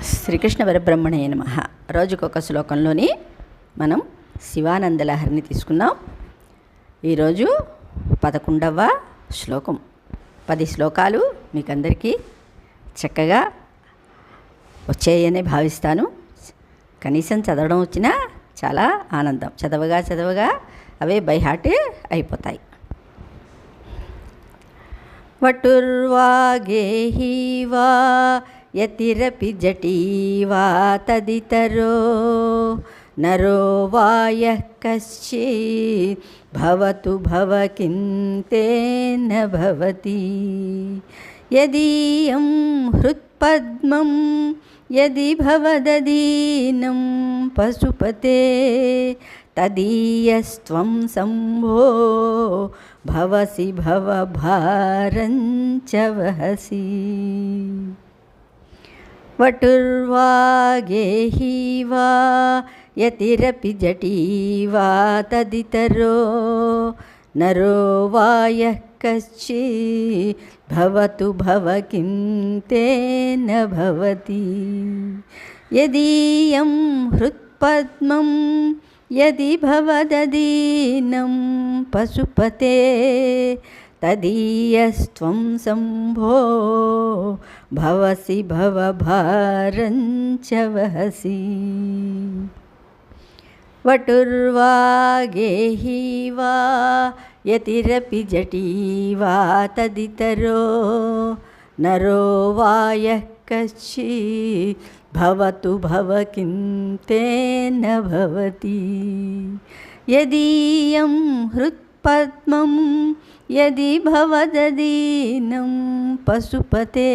శ్రీకృష్ణ పరబ్రహ్మణే నమః. రోజుకొక శ్లోకంలోని మనం శివానంద లహరిని తీసుకున్నాం. ఈరోజు 11వ శ్లోకం. 10 శ్లోకాలు మీకందరికీ చక్కగా వచ్చాయని భావిస్తాను. కనీసం చదవడం వచ్చినా చాలా ఆనందం. చదవగా అవే బై హార్ట్ అయిపోతాయి. వటుర్వా గేహి వా యతిరపి జటీ వా తదితరో నరో వా యః కశ్చిత్ భవతు భవకింతేన భవతి యదీయం హృత్పద్మం యది భవదదీనం పశుపతే తదీయస్త్వం సంభో భవసి భవభారంచ వహసి. వటుర్వా గేహి వా యతిరపి జటీ వా తదితరో నరో వా యః కశ్చిత్ భవతు భవకింతేన భవతి యదీయం హృత్పద్మం యది భవదదీనం పశుపతే తదీయస్త్వం సంభో భవసి భవభారంచ వహసి. వటుర్వా గేహి వా యతిరపి జటీ వా తదితరో నరో వా యః కశ్చిత్ భవతు భవకింతేన భవతి యదీయం హృత్పద్మం యది భవదదీనం పశుపతే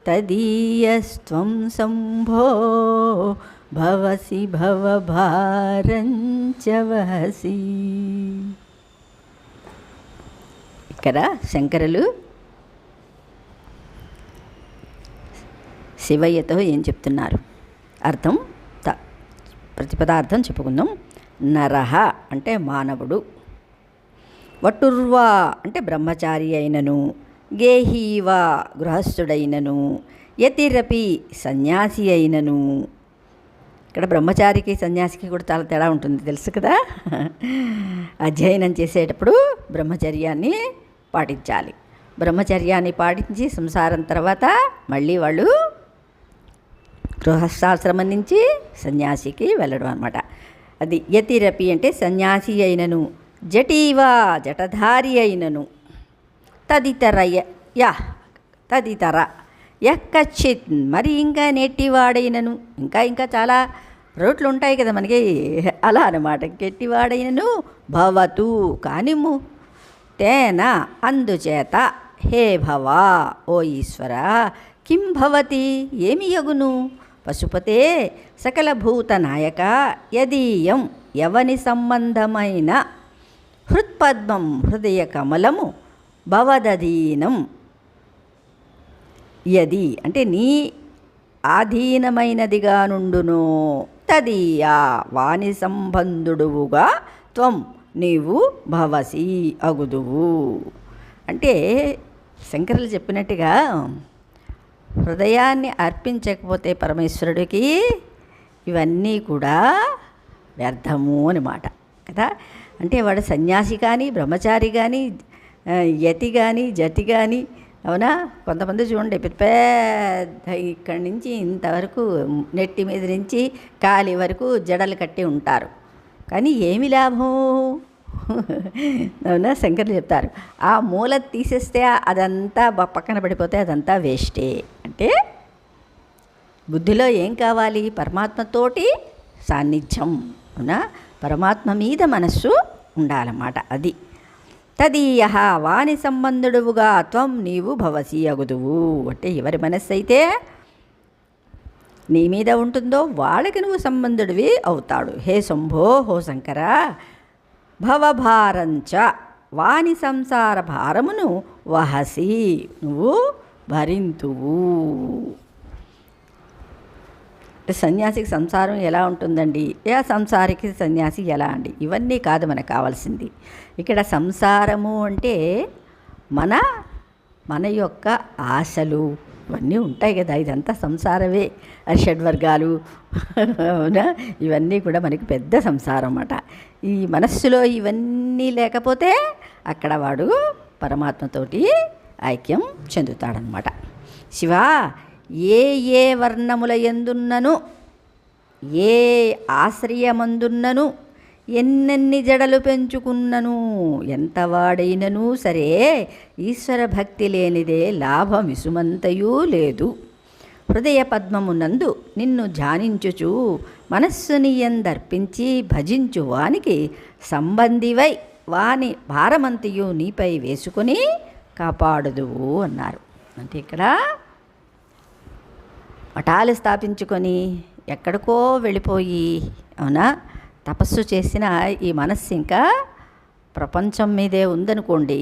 తదీయస్త్వం సంభో భవసి భవభారంచ వహసి. ఇక్కడ శంకరులు శివయ్యతో ఏం చెప్తున్నారు? అర్థం ప్రతిపదార్థం చెప్పుకుందాం. నరహ అంటే మానవుడు, వటుర్వా అంటే బ్రహ్మచారి అయినను, గేహీవా గృహస్థుడైనను, యతిరపి సన్యాసి అయినను. ఇక్కడ బ్రహ్మచారికి సన్యాసికి కూడా చాలా తేడా ఉంటుంది, తెలుసు కదా. అధ్యయనం చేసేటప్పుడు బ్రహ్మచర్యాన్ని పాటించాలి. బ్రహ్మచర్యాన్ని పాటించి సంసారం తర్వాత మళ్ళీ వాళ్ళు గృహస్థాశ్రమం నుంచి సన్యాసికి వెళ్ళడం అన్నమాట. అది యతిరపి అంటే సన్యాసి అయినను, జటీవా జటధారి అయినను, తదితర తదితర యక్కచ్చిత్ మరి ఇంకా నెట్టివాడైనను, ఇంకా చాలా రోట్లు ఉంటాయి కదా మనకి, అలా అన్నమాట. గట్టివాడైనను భవతు కానిము, తేన అందుచేత, హే భవా ఓ ఈశ్వర, కిం భవతి ఏమి యగును, పశుపతే సకల భూత నాయక, యదీయం యవని సంబంధమైన, హృత్పద్మం హృదయ కమలము, భవదధీనం యది అంటే నీ ఆధీనమైనదిగా నుండును, తదీయా వాని సంబంధుడువుగా, త్వం నీవు భవసి అగుదువు. అంటే శంకరులు చెప్పినట్టుగా హృదయాన్ని అర్పించకపోతే పరమేశ్వరుడికి ఇవన్నీ కూడా వ్యర్థము అన్నమాట కదా. అంటే వాడు సన్యాసి కానీ, బ్రహ్మచారి కానీ, యతి కానీ, జతి కానీ, అవునా. కొంతమంది చూడండి పెద్ద ఇక్కడి నుంచి ఇంతవరకు నెట్టి మీద నుంచి కాలి వరకు జడలు కట్టి ఉంటారు, కానీ ఏమి లాభం? అవునా. శంకర్లు చెప్తారు ఆ మూల తీసేస్తే అదంతా పక్కన పడిపోతే అదంతా వేస్టే. అంటే బుద్ధిలో ఏం కావాలి? పరమాత్మతోటి సాన్నిధ్యం, అవునా. పరమాత్మ మీద మనస్సు ఉండాలన్నమాట. అది తదీయ వాని సంబంధుడువుగా, త్వం నీవు భవసి అగుదువు. అంటే ఎవరి మనస్సు అయితే నీ మీద ఉంటుందో వాళ్ళకి నువ్వు సంబంధుడివి అవుతాడు. హే శంభో హో శంకర, భవభారంచ వాని సంసార భారమును వహసి నువ్వు భరింతువు. సన్యాసికి సంసారం ఎలా ఉంటుందండి, సంసారికి సన్యాసి ఎలా అండి, ఇవన్నీ కాదు మనకు కావాల్సింది. ఇక్కడ సంసారము అంటే మన యొక్క ఆశలు, ఇవన్నీ ఉంటాయి కదా, ఇదంతా సంసారమే. షడ్వర్గాలు అవునా, ఇవన్నీ కూడా మనకి పెద్ద సంసారం అన్నమాట. ఈ మనస్సులో ఇవన్నీ లేకపోతే అక్కడ వాడు పరమాత్మతోటి ఐక్యం చెందుతాడనమాట. శివ, ఏ ఏ వర్ణముల యందున్నను, ఏ ఆశ్రయమందున్నను, ఎన్నెన్ని జడలు పెంచుకున్నను, ఎంతవాడైనను సరే ఈశ్వర భక్తి లేనిదే లాభమిసుమంతయూ లేదు. హృదయ పద్మమునందు నిన్ను ధ్యానించుచు మనస్సుని ఎందర్పించి భజించు వానికి సంబంధివై వాని భారమంతియు నీపై వేసుకొని కాపాడుదువు అన్నారు. అంటే ఇక్కడ మఠాలు స్థాపించుకొని ఎక్కడికో వెళ్ళిపోయి, అవునా, తపస్సు చేసిన ఈ మనస్సు ఇంకా ప్రపంచం మీదే ఉందనుకోండి,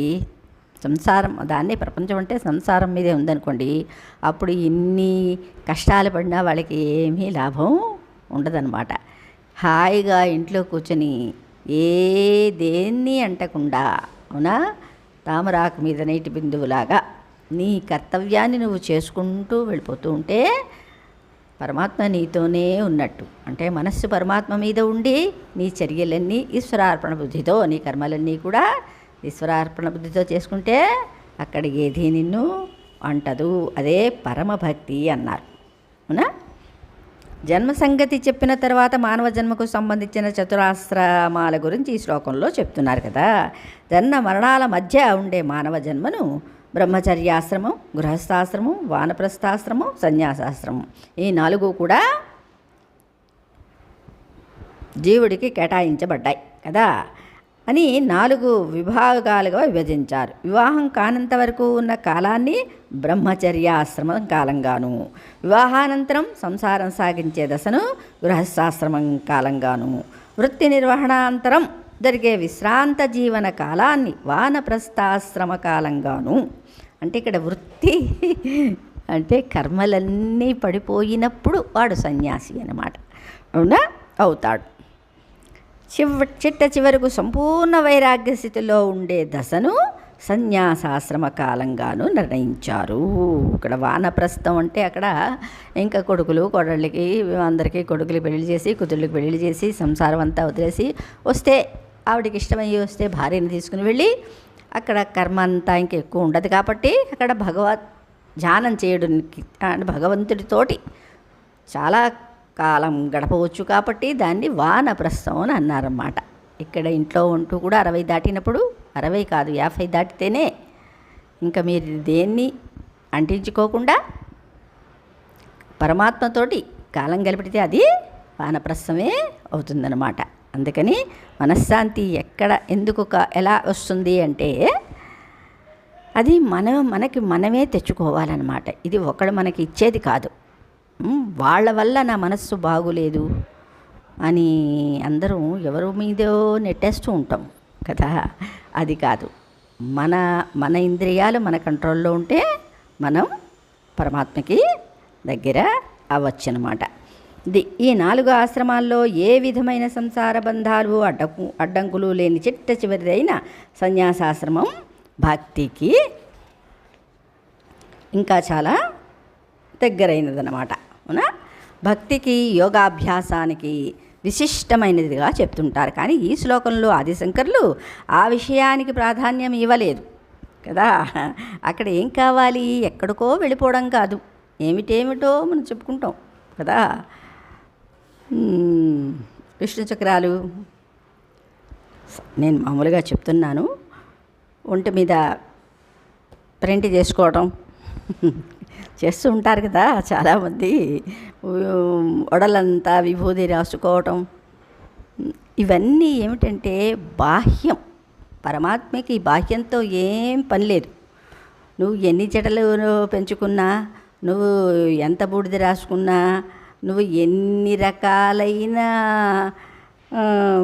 సంసారం, దాన్ని ప్రపంచం అంటే సంసారం మీదే ఉందనుకోండి, అప్పుడు ఇన్ని కష్టాలు పడినా వాళ్ళకి ఏమీ లాభం ఉండదన్నమాట. హాయిగా ఇంట్లో కూర్చొని ఏ దేన్ని అంటకుండా, అవునా, తామరాకు మీద నీటి బిందువులాగా నీ కర్తవ్యాన్ని నువ్వు చేసుకుంటూ వెళ్ళిపోతూ ఉంటే పరమాత్మ నీతోనే ఉన్నట్టు. అంటే మనస్సు పరమాత్మ మీద ఉండి నీ చర్యలన్నీ ఈశ్వరార్పణ బుద్ధితో, నీ కర్మలన్నీ కూడా ఈశ్వరార్పణ బుద్ధితో చేసుకుంటే అక్కడ ఏది నిన్ను అంటదు. అదే పరమభక్తి అన్నారు. అవునా. జన్మ సంగతి చెప్పిన తర్వాత మానవ జన్మకు సంబంధించిన చతురాశ్రమాల గురించి ఈ శ్లోకంలో చెప్తున్నారు కదా. జన్మ మరణాల మధ్య ఉండే మానవ జన్మను బ్రహ్మచర్యాశ్రమం, గృహస్థాశ్రమం, వానప్రస్థాశ్రమం, సన్యాసాశ్రమం, ఈ 4 కూడా జీవుడికి కేటాయించబడ్డాయి కదా అని 4 విభాగాలుగా విభజించారు. వివాహం కానంత వరకు ఉన్న కాలాన్ని బ్రహ్మచర్యాశ్రమం కాలంగాను, వివాహానంతరం సంసారం సాగించే దశను గృహస్థాశ్రమం కాలంగాను, వృత్తి నిర్వహణాంతరం జరిగే విశ్రాంత జీవన కాలాన్ని వానప్రస్థాశ్రమ కాలంగాను. అంటే ఇక్కడ వృత్తి అంటే కర్మలన్నీ పడిపోయినప్పుడు వాడు సన్యాసి అన్నమాట. అవునా, అవుతాడు. చిట్ట చివరకు సంపూర్ణ వైరాగ్య స్థితిలో ఉండే దశను సన్యాసాశ్రమ కాలంగాను నిర్ణయించారు. ఇక్కడ వానప్రస్థం అంటే అక్కడ ఇంకా కొడుకులు కోడళ్ళకి అందరికీ కొడుకులు పెళ్లి చేసి కూతుళ్ళకి పెళ్లి చేసి సంసారం అంతా వదిలేసి వస్తే, ఆవిడకి ఇష్టమయ్యి వస్తే భార్యని తీసుకుని వెళ్ళి అక్కడ కర్మ అంతా ఇంకా ఎక్కువ ఉండదు కాబట్టి అక్కడ భగవత్ ధ్యానం చేయడానికి భగవంతుడితోటి చాలా కాలం గడపవచ్చు కాబట్టి దాన్ని వానప్రస్థం అని అన్నారన్నమాట. ఇక్కడ ఇంట్లో ఉంటూ కూడా 60 దాటినప్పుడు, 60 కాదు 50 దాటితేనే ఇంకా మీరు దేన్ని అంటించుకోకుండా పరమాత్మతోటి కాలం గడిపితే అది వానప్రస్థమే అవుతుందన్నమాట. అందుకని మనశ్శాంతి ఎక్కడ ఎందుకు ఎలా వస్తుంది అంటే అది మనకి మనమే తెచ్చుకోవాలన్నమాట. ఇది ఒకడు మనకి ఇచ్చేది కాదు. వాళ్ళ వల్ల నా మనస్సు బాగులేదు అని అందరూ ఎవరి మీదో నెట్టేస్తూ ఉంటాం కదా, అది కాదు. మన ఇంద్రియాలు మన కంట్రోల్లో ఉంటే మనం పరమాత్మకి దగ్గర అవ్వచ్చనమాట. ఈ 4 ఆశ్రమాల్లో ఏ విధమైన సంసార బంధాలు అడ్డంకులు లేని చిట్ట చివరిదైన సన్యాసాశ్రమం భక్తికి ఇంకా చాలా దగ్గరైనదన్నమాట. అవునా. భక్తికి యోగాభ్యాసానికి విశిష్టమైనదిగా చెప్తుంటారు. కానీ ఈ శ్లోకంలో ఆదిశంకరులు ఆ విషయానికి ప్రాధాన్యం ఇవ్వలేదు కదా. అక్కడ ఏం కావాలి, ఎక్కడికో వెళ్ళిపోవడం కాదు, ఏమిటేమిటో మనం చెప్పుకుంటాం కదా. విష్ణు చక్రాలు నేను మామూలుగా చెప్తున్నాను, ఒంటి మీద ప్రింట్ చేసుకోవటం చేస్తూ ఉంటారు కదా చాలామంది. ఒడలంతా విభూది రాసుకోవటం, ఇవన్నీ ఏమిటంటే బాహ్యం. పరమాత్మకి బాహ్యంతో ఏం పని లేదు. నువ్వు ఎన్ని జడలు పెంచుకున్నా, నువ్వు ఎంత బూడిద రాసుకున్నా, నువ్వు ఎన్ని రకాలైన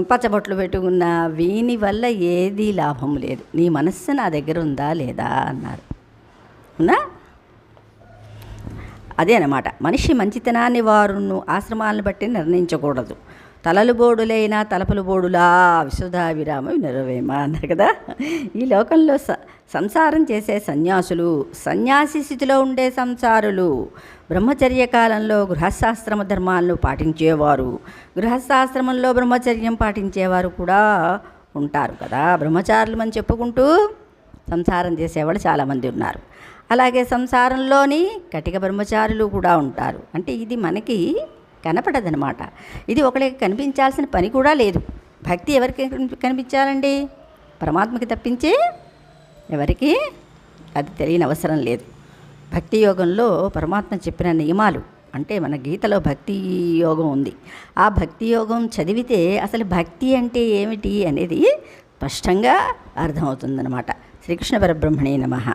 పచ్చబొట్లు పెట్టుకున్నా వీని వల్ల ఏదీ లాభం లేదు. నీ మనస్సు నా దగ్గర ఉందా లేదా అన్నారు. అవునా. అదే అన్నమాట. మనిషి మంచితనాన్ని వారును ఆశ్రమాలను బట్టి నిర్ణయించకూడదు. తలలు బోడులైనా తలపులు బోడులా విశుధావిరామ వినరవేమ అన్నారు కదా. ఈ లోకంలో సంసారం చేసే సన్యాసులు, సన్యాసి స్థితిలో ఉండే సంసారులు, బ్రహ్మచర్య కాలంలో గృహస్థాశ్రమ ధర్మాలను పాటించేవారు, గృహస్థాశ్రమంలో బ్రహ్మచర్యం పాటించేవారు కూడా ఉంటారు కదా. బ్రహ్మచారులు అని చెప్పుకుంటూ సంసారం చేసేవాళ్ళు చాలామంది ఉన్నారు. అలాగే సంసారంలోని కటిక బ్రహ్మచారులు కూడా ఉంటారు. అంటే ఇది మనకి కనపడదనమాట. ఇది ఒకరికి కనిపించాల్సిన పని కూడా లేదు. భక్తి ఎవరికి కనిపించాలండి? పరమాత్మకి తప్పించి ఎవరికి అది తెలియని అవసరం లేదు. భక్తి యోగంలో పరమాత్మ చెప్పిన నియమాలు, అంటే మన గీతలో భక్తి యోగం ఉంది. ఆ భక్తి యోగం చదివితే అసలు భక్తి అంటే ఏమిటి అనేది స్పష్టంగా అర్థమవుతుందన్నమాట. శ్రీకృష్ణ పరబ్రహ్మణే నమః.